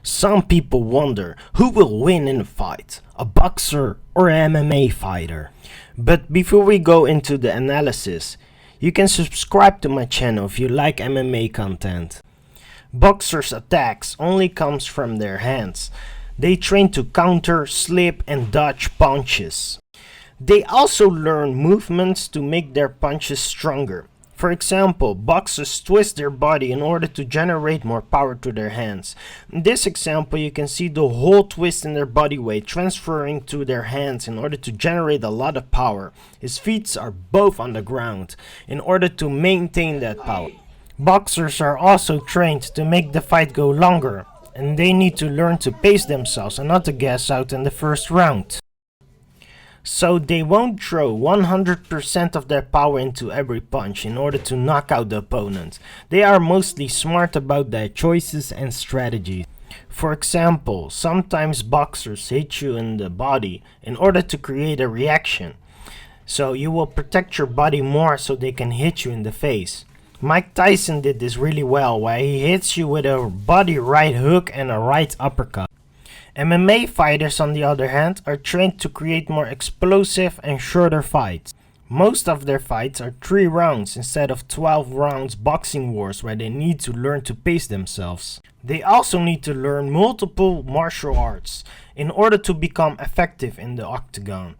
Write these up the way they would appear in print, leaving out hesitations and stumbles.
Some people wonder who will win in a fight, a boxer or an MMA fighter. But before we go into the analysis, you can subscribe to my channel if you like MMA content. Boxers' attacks only comes from their hands. They train to counter, slip and dodge punches. They also learn movements to make their punches stronger. For example, boxers twist their body in order to generate more power to their hands. In this example, you can see the whole twist in their body weight transferring to their hands in order to generate a lot of power. His feet are both on the ground in order to maintain that power. Boxers are also trained to make the fight go longer, and they need to learn to pace themselves and not to gas out in the first round. So they won't throw 100% of their power into every punch in order to knock out the opponent. They are mostly smart about their choices and strategies. For example, sometimes boxers hit you in the body in order to create a reaction. So you will protect your body more so they can hit you in the face. Mike Tyson did this really well, where he hits you with a body right hook and a right uppercut. MMA fighters, on the other hand, are trained to create more explosive and shorter fights. Most of their fights are 3 rounds instead of 12 rounds boxing wars where they need to learn to pace themselves. They also need to learn multiple martial arts in order to become effective in the octagon.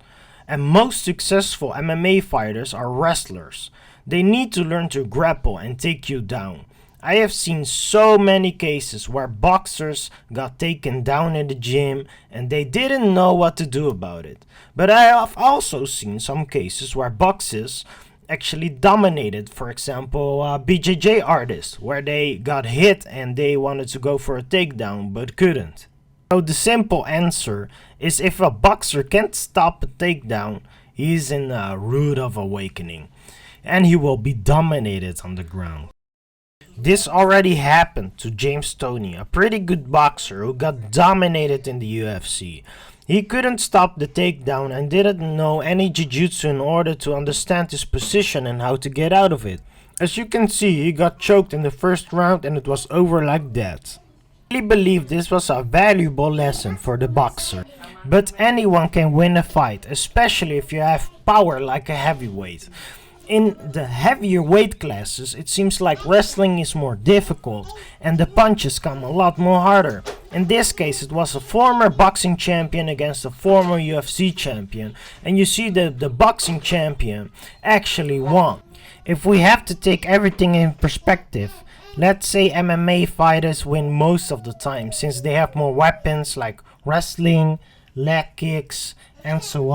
And most successful MMA fighters are wrestlers. They need to learn to grapple and take you down. I have seen so many cases where boxers got taken down in the gym and they didn't know what to do about it. But I have also seen some cases where boxers actually dominated, for example, BJJ artists, where they got hit and they wanted to go for a takedown but couldn't. So the simple answer is, if a boxer can't stop a takedown, he's in a rude of awakening and he will be dominated on the ground. This already happened to James Toney, a pretty good boxer who got dominated in the UFC. He couldn't stop the takedown and didn't know any jiu-jitsu in order to understand his position and how to get out of it. As you can see, he got choked in the first round and it was over like that. I really believe this was a valuable lesson for the boxer. But anyone can win a fight, especially if you have power like a heavyweight. In the heavier weight classes, it seems like wrestling is more difficult and the punches come a lot more harder. In this case, it was a former boxing champion against a former UFC champion, and you see that the boxing champion actually won. If we have to take everything in perspective, let's say MMA fighters win most of the time since they have more weapons like wrestling, leg kicks and so on.